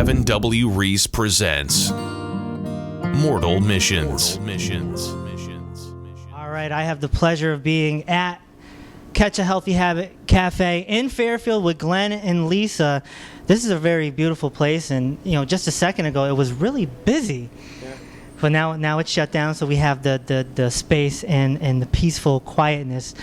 Kevin W. Reese presents Mortal Missions. All right, I have the pleasure of being at Catch a Healthy Habit Cafe in Fairfield with Glen and Lisa. This is a very beautiful place, and just a second ago it was really busy. Yeah. But now it's shut down, so we have the space and the peaceful quietness.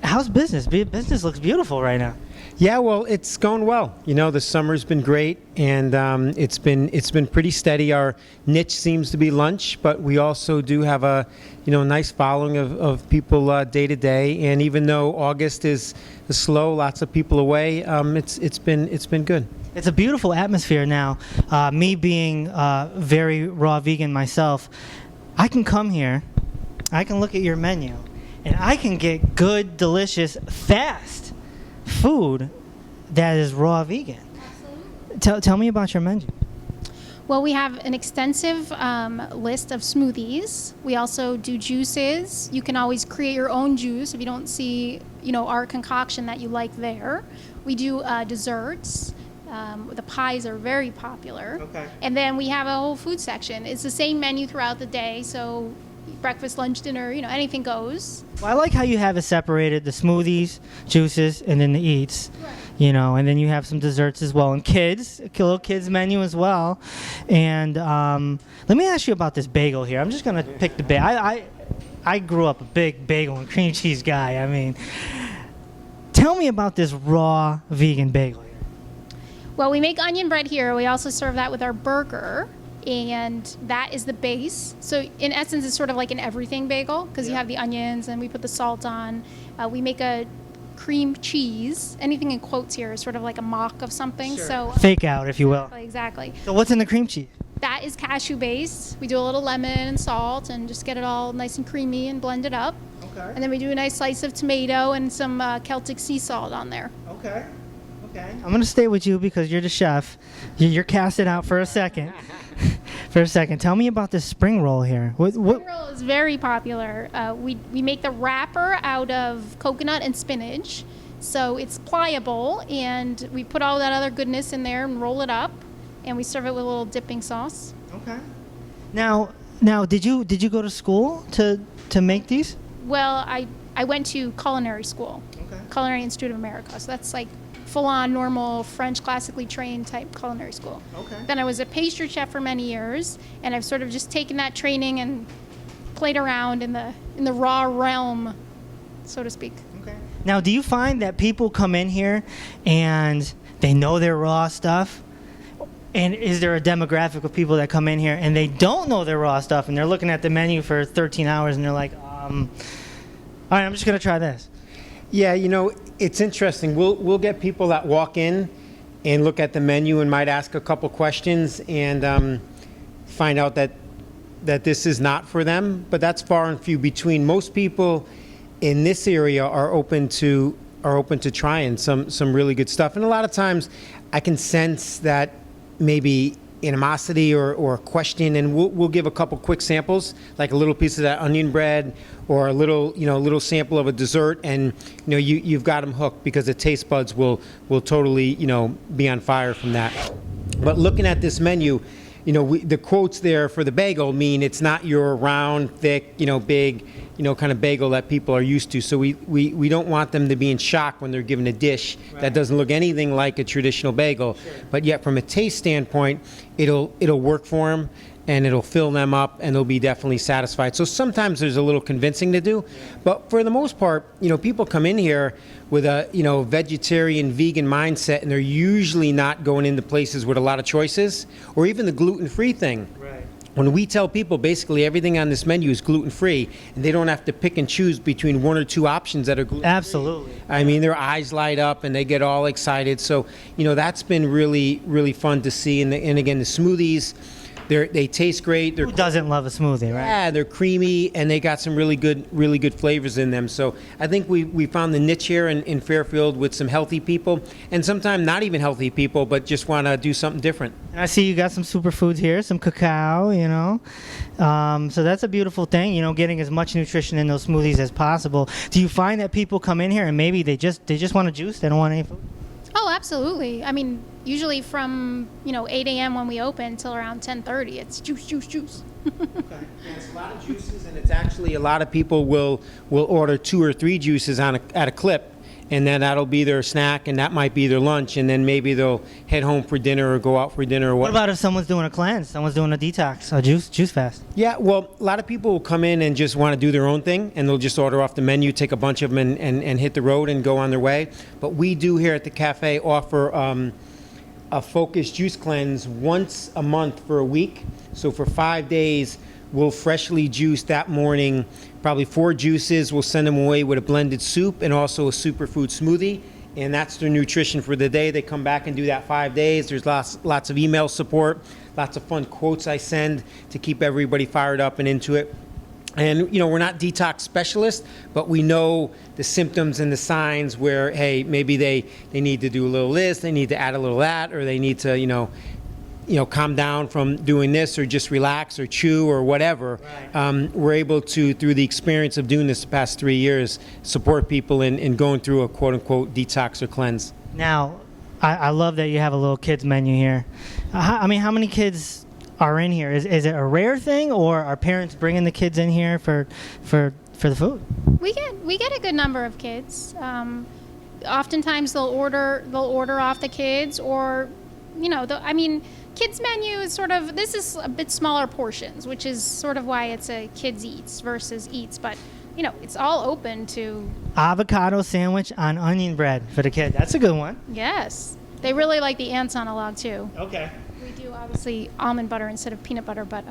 How's business? Business looks beautiful right now. Yeah, well, it's going well. The summer's been great, and it's been pretty steady. Our niche seems to be lunch, but we also do have a nice following of people day to day. And even though August is slow, lots of people away, it's been good. It's a beautiful atmosphere now. Me being very raw vegan myself, I can come here, I can look at your menu, and I can get good, delicious, fast food that is raw vegan. Absolutely. Tell me about your menu. Well, we have an extensive list of smoothies. We also do juices. You can always create your own juice if you don't see, our concoction that you like there. We do desserts. The pies are very popular. Okay. And then we have a whole food section. It's the same menu throughout the day, so breakfast, lunch, dinner, anything goes. Well, I like how you have it separated, the smoothies, juices, and then the eats. Right. And then you have some desserts as well, and kids, a little kids menu as well. And let me ask you about this bagel here. I'm just gonna pick the bagel. I grew up a big bagel and cream cheese guy. I mean, tell me about this raw vegan bagel here. Well, we make onion bread here. We also serve that with our burger, and that is the base. So in essence, it's sort of like an everything bagel because you have the onions and we put the salt on. We make a cream cheese. Anything in quotes here is sort of like a mock of something. Sure. So fake out, if you will. Exactly. So what's in the cream cheese? That is cashew based. We do a little lemon and salt and just get it all nice and creamy and blend it up. Okay. And then we do a nice slice of tomato and some Celtic sea salt on there. Okay. I'm going to stay with you because you're the chef. You're casted out for a second. Tell me about this spring roll here. Spring roll is very popular. We make the wrapper out of coconut and spinach. So it's pliable, and we put all that other goodness in there and roll it up, and we serve it with a little dipping sauce. Okay. Now, did you go to school to make these? Well, I went to culinary school, Culinary Institute of America. So that's like full-on normal French classically trained type culinary school. Okay. Then I was a pastry chef for many years, and I've sort of just taken that training and played around in the raw realm, so to speak. Okay. Now, do you find that people come in here and they know their raw stuff? And is there a demographic of people that come in here and they don't know their raw stuff and they're looking at the menu for 13 hours and they're like, all right, I'm just going to try this? Yeah, it's interesting. We'll get people that walk in and look at the menu and might ask a couple questions and find out that this is not for them. But that's far and few between. Most people in this area are open to trying some really good stuff. And a lot of times, I can sense that maybe animosity or a question, and we'll give a couple quick samples, like a little piece of that onion bread or a little sample of a dessert, and you've got them hooked because the taste buds will totally be on fire from that. But looking at this menu, the quotes there for the bagel mean it's not your round, thick, big, kind of bagel that people are used to. So we don't want them to be in shock when they're given a dish that doesn't look anything like a traditional bagel. Sure. But yet from a taste standpoint, it'll work for them and it'll fill them up and they'll be definitely satisfied. So sometimes there's a little convincing to do, but for the most part, people come in here with a vegetarian, vegan mindset, and they're usually not going into places with a lot of choices, or even the gluten-free thing. Right. When we tell people basically everything on this menu is gluten-free, and they don't have to pick and choose between one or two options that are gluten-free. Absolutely. I mean, their eyes light up and they get all excited. So, that's been really, really fun to see. And again, the smoothies, they taste great. Who doesn't love a smoothie, right? Yeah, they're creamy and they got some really good flavors in them. So I think we found the niche here in Fairfield with some healthy people, and sometimes not even healthy people, but just want to do something different. And I see you got some superfoods here, some cacao, So that's a beautiful thing, getting as much nutrition in those smoothies as possible. Do you find that people come in here and maybe they just want a juice, they don't want any food? Oh, absolutely. I mean, usually from 8 a.m. when we open till around 10:30. It's juice. Okay. Yeah, it's a lot of juices, and it's actually a lot of people will order 2 or 3 juices at a clip, and then that'll be their snack, and that might be their lunch, and then maybe they'll head home for dinner or go out for dinner or What about if someone's doing a cleanse, someone's doing a detox, a juice fast? Yeah, well, a lot of people will come in and just want to do their own thing, and they'll just order off the menu, take a bunch of them, and hit the road and go on their way. But we do here at the cafe offer a focused juice cleanse once a month for a week. So for 5 days, we'll freshly juice that morning, probably 4 juices. We'll send them away with a blended soup and also a superfood smoothie. And that's their nutrition for the day. They come back and do that 5 days. There's lots of email support, lots of fun quotes I send to keep everybody fired up and into it. And, we're not detox specialists, but we know the symptoms and the signs where, hey, maybe they need to do a little this, they need to add a little that, or they need to, calm down from doing this, or just relax or chew or whatever. Right. We're able to, through the experience of doing this the past 3 years, support people in going through a quote-unquote detox or cleanse. Now, I love that you have a little kids menu here. How many kids are in here? Is it a rare thing, or are parents bringing the kids in here for the food? We get a good number of kids. Oftentimes they'll order off the kids, or kids menu is this is a bit smaller portions, which is sort of why it's a kids eats versus eats, but it's all open to. Avocado sandwich on onion bread for the kid. That's a good one. Yes, they really like the ants on a log too. Okay. We do obviously almond butter instead of peanut butter, but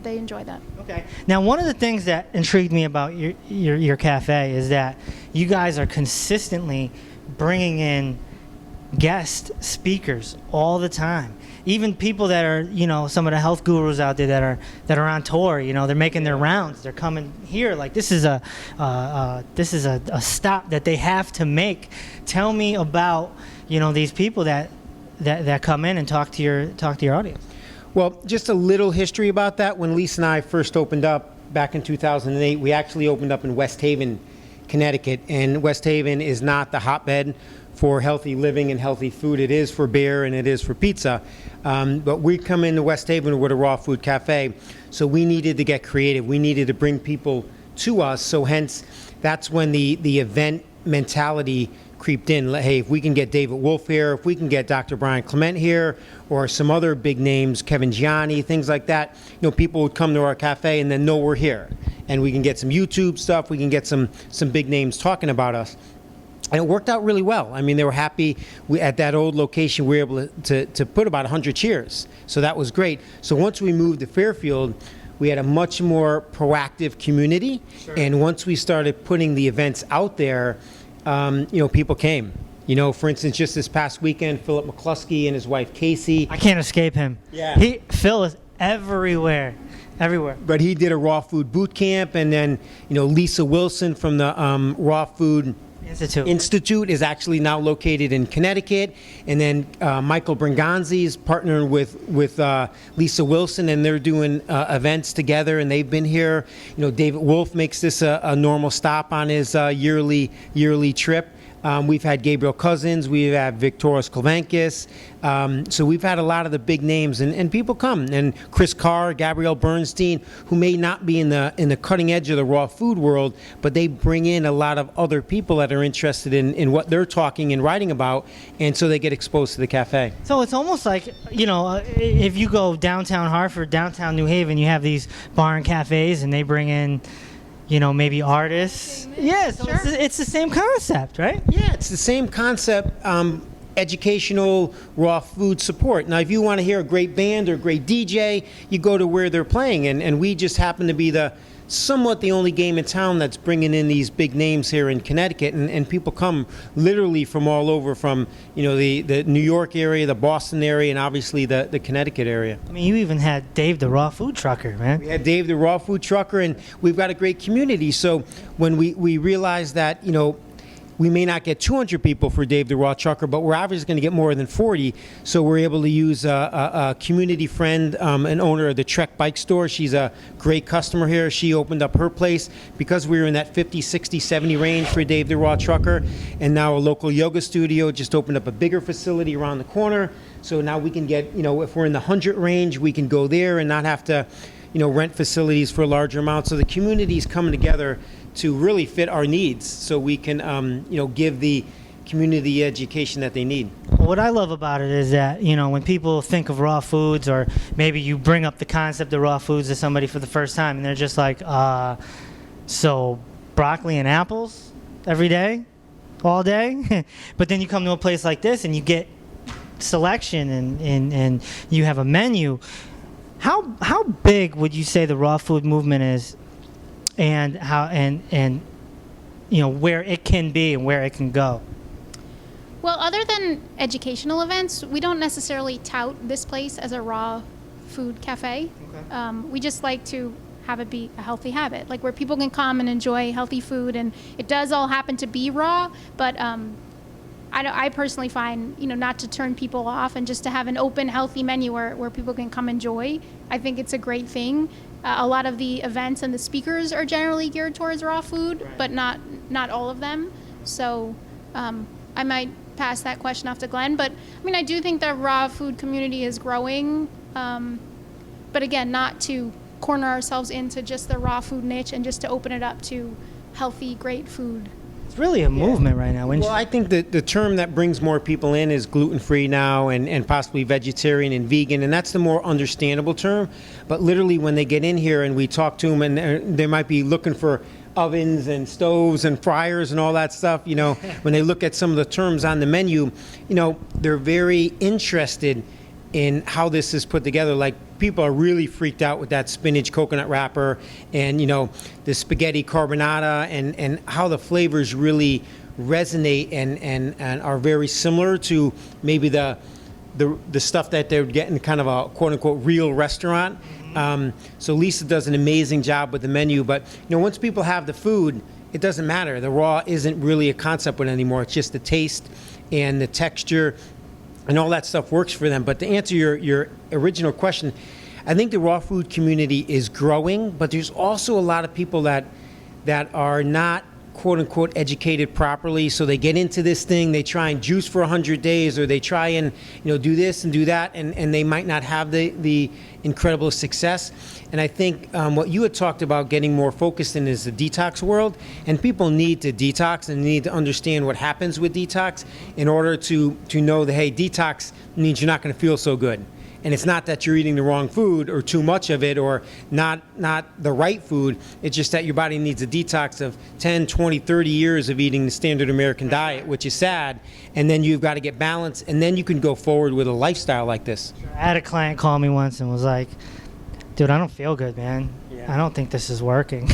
they enjoy that. Okay. Now, one of the things that intrigued me about your cafe is that you guys are consistently bringing in guest speakers all the time. Even people that are, some of the health gurus out there that are on tour. They're making their rounds. They're coming here. Like this is a stop that they have to make. Tell me about these people that come in and talk to your audience. Well, just a little history about that. When Lisa and I first opened up back in 2008, we actually opened up in West Haven, Connecticut, and West Haven is not the hotbed for healthy living and healthy food. It is for beer and it is for pizza. But we come into West Haven with a raw food cafe, so we needed to get creative. We needed to bring people to us, so hence that's when the event mentality creeped in. Hey, if we can get David Wolf here, if we can get Dr. Brian Clement here, or some other big names, Kevin Gianni, things like that, people would come to our cafe and then know we're here. And we can get some YouTube stuff, we can get some big names talking about us. And it worked out really well. They were happy. At that old location, we were able to put about 100 chairs. So that was great. So once we moved to Fairfield, we had a much more proactive community. Sure. And once we started putting the events out there, people came. For instance, just this past weekend, Philip McCluskey and his wife Casey. I can't escape him. Yeah. Phil is everywhere. But he did a raw food boot camp, and then Lisa Wilson from the Raw Food Institute is actually now located in Connecticut, and then Michael Bringanzi is partnering with Lisa Wilson, and they're doing events together, and they've been here. David Wolf makes this a normal stop on his yearly trip. We've had Gabriel Cousins, we've had Victoras Klavankis, so we've had a lot of the big names, and people come. And Chris Carr, Gabrielle Bernstein, who may not be in the cutting edge of the raw food world, but they bring in a lot of other people that are interested in what they're talking and writing about, and so they get exposed to the cafe. So it's almost like, if you go downtown Hartford, downtown New Haven, you have these bar and cafes, and they bring in maybe artists. Yeah, so sure. It's the same concept, right? Yeah, it's the same concept, educational raw food support. Now, if you want to hear a great band or a great DJ, you go to where they're playing, and we just happen to be somewhat the only game in town that's bringing in these big names here in Connecticut, and people come literally from all over, from the New York area, the Boston area, and obviously the Connecticut area. You even had Dave the Raw Food Trucker, man. We had Dave the Raw Food Trucker, and we've got a great community. So when we realized that we may not get 200 people for Dave the Raw Trucker, but we're obviously going to get more than 40. So we're able to use a community friend, an owner of the Trek Bike Store. She's a great customer here. She opened up her place because we were in that 50, 60, 70 range for Dave the Raw Trucker. And now a local yoga studio just opened up a bigger facility around the corner. So now we can get, if we're in the 100 range, we can go there and not have to, rent facilities for a larger amount. So the community is coming together to really fit our needs, so we can, give the community education that they need. What I love about it is that, when people think of raw foods, or maybe you bring up the concept of raw foods to somebody for the first time, and they're just like, so broccoli and apples every day, all day? But then you come to a place like this and you get selection and you have a menu. How big would you say the raw food movement is, and how and where it can be and where it can go? Well, other than educational events, we don't necessarily tout this place as a raw food cafe. Okay. We just like to have it be a healthy habit, like where people can come and enjoy healthy food, and it does all happen to be raw, but I personally find, not to turn people off and just to have an open, healthy menu where people can come enjoy. I think it's a great thing. A lot of the events and the speakers are generally geared towards raw food, right, but not all of them. So I might pass that question off to Glenn. But I do think the raw food community is growing. But again, not to corner ourselves into just the raw food niche and just to open it up to healthy, great food. It's really a movement right now. Well, I think that the term that brings more people in is gluten-free now, and possibly vegetarian and vegan, and that's the more understandable term. But literally when they get in here and we talk to them, and they might be looking for ovens and stoves and fryers and all that stuff, when they look at some of the terms on the menu, they're very interested in how this is put together. Like, people are really freaked out with that spinach coconut wrapper and, the spaghetti carbonara, and how the flavors really resonate and are very similar to maybe the stuff that they're getting kind of a quote unquote real restaurant. So Lisa does an amazing job with the menu, but once people have the food, it doesn't matter. The raw isn't really a concept with anymore. It's just the taste and the texture and all that stuff works for them. But to answer your original question, I think the raw food community is growing, but there's also a lot of people that are not quote unquote educated properly. So they get into this thing, they try and juice for 100 days, or they try and do this and do that, and they might not have the incredible success. And I think what you had talked about getting more focused in is the detox world, and people need to detox and need to understand what happens with detox in order to know that, hey, detox means you're not going to feel so good. And it's not that you're eating the wrong food or too much of it or not the right food. It's just that your body needs a detox of 10, 20, 30 years of eating the standard American diet, which is sad. And then you've got to get balance, and then you can go forward with a lifestyle like this. I had a client call me once and was like, dude, I don't feel good, man. Yeah. I don't think this is working.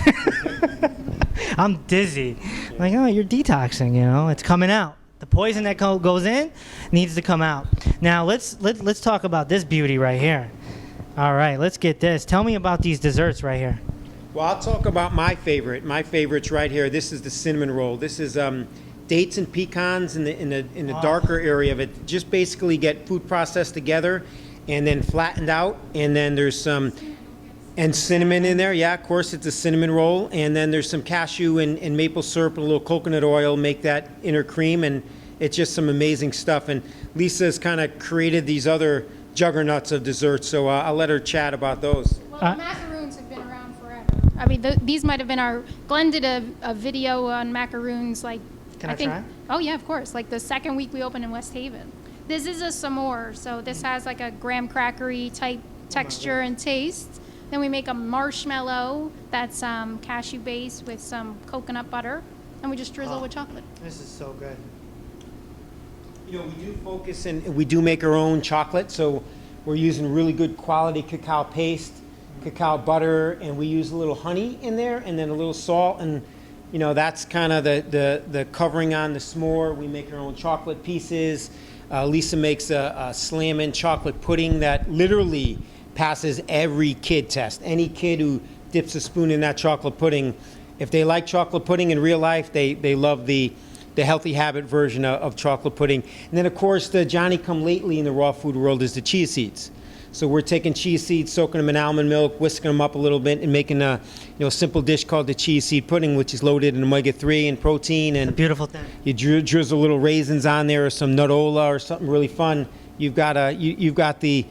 I'm dizzy. Yeah. Like, oh, you're detoxing, it's coming out. The poison that goes in needs to come out. Now let's talk about this beauty right here. All right, let's get this. Tell me about these desserts right here. Well, I'll talk about my favorite. My favorite's right here. This is the cinnamon roll. This is dates and pecans in the darker area of it. Just basically get food processed together and then flattened out, and then there's some and cinnamon in there. Yeah, of course, it's a cinnamon roll. And then there's some cashew and maple syrup and a little coconut oil, make that inner cream. And it's just some amazing stuff. And Lisa's kind of created these other juggernauts of desserts. So I'll let her chat about those. Well, the macaroons have been around forever. These might have been Glenn did a video on macaroons. Can I try? Oh, yeah, of course. Like the second week we opened in West Haven. This is a s'more. So this has like a graham crackery type texture and taste. Then we make a marshmallow that's cashew based with some coconut butter, and we just drizzle with chocolate. This is so good. We do focus and we do make our own chocolate, so we're using really good quality cacao paste, cacao butter, and we use a little honey in there and then a little salt, and that's kind of the covering on the s'more. We make our own chocolate pieces. Lisa makes a slammin' chocolate pudding that literally passes every kid test. Any kid who dips a spoon in that chocolate pudding, if they like chocolate pudding in real life, they love the healthy habit version of chocolate pudding. And then of course the Johnny come lately in the raw food world is the chia seeds. So we're taking chia seeds, soaking them in almond milk, whisking them up a little bit, and making a simple dish called the chia seed pudding, which is loaded in omega-3 and protein. And it's a beautiful thing. You drizzle little raisins on there, or some nutola, or something really fun, you've got the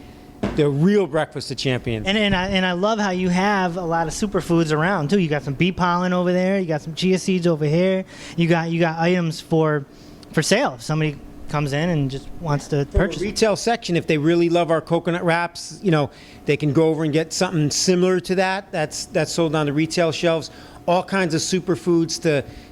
real breakfast of champions. And I love how you have a lot of superfoods around too. You got some bee pollen over there. You got some chia seeds over here. You got items for sale. If somebody comes in and just wants to purchase. From a retail section, if they really love our coconut wraps, they can go over and get something similar to that. That's sold on the retail shelves. All kinds of superfoods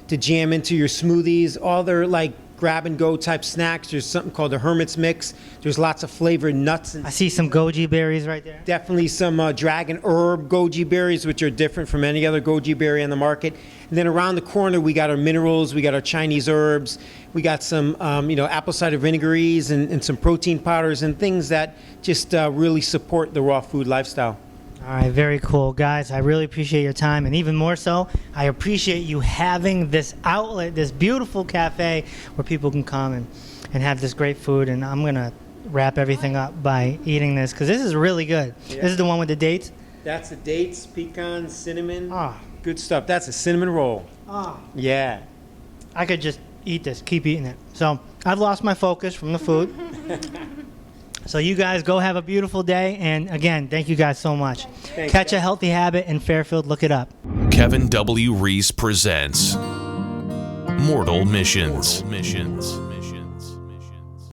to jam into your smoothies. All their like grab and go type snacks. There's something called the Hermit's Mix. There's lots of flavored nuts. I see some goji berries right there. Definitely some dragon herb goji berries, which are different from any other goji berry on the market. And then around the corner, we got our minerals, we got our Chinese herbs, we got some apple cider vinegaries and some protein powders and things that just really support the raw food lifestyle. All right, very cool. Guys, I really appreciate your time, and even more so, I appreciate you having this outlet, this beautiful cafe where people can come and have this great food, and I'm going to wrap everything up by eating this because this is really good. Yeah. This is the one with the dates? That's the dates, pecans, cinnamon. Ah. Good stuff. That's a cinnamon roll. Ah. Yeah. I could just eat this, keep eating it. So I've lost my focus from the food. So you guys go have a beautiful day. And again, thank you guys so much. Thanks, Catch guys. a Healthy Habit in Fairfield. Look it up. Kevin W. Reese presents Mortal Missions.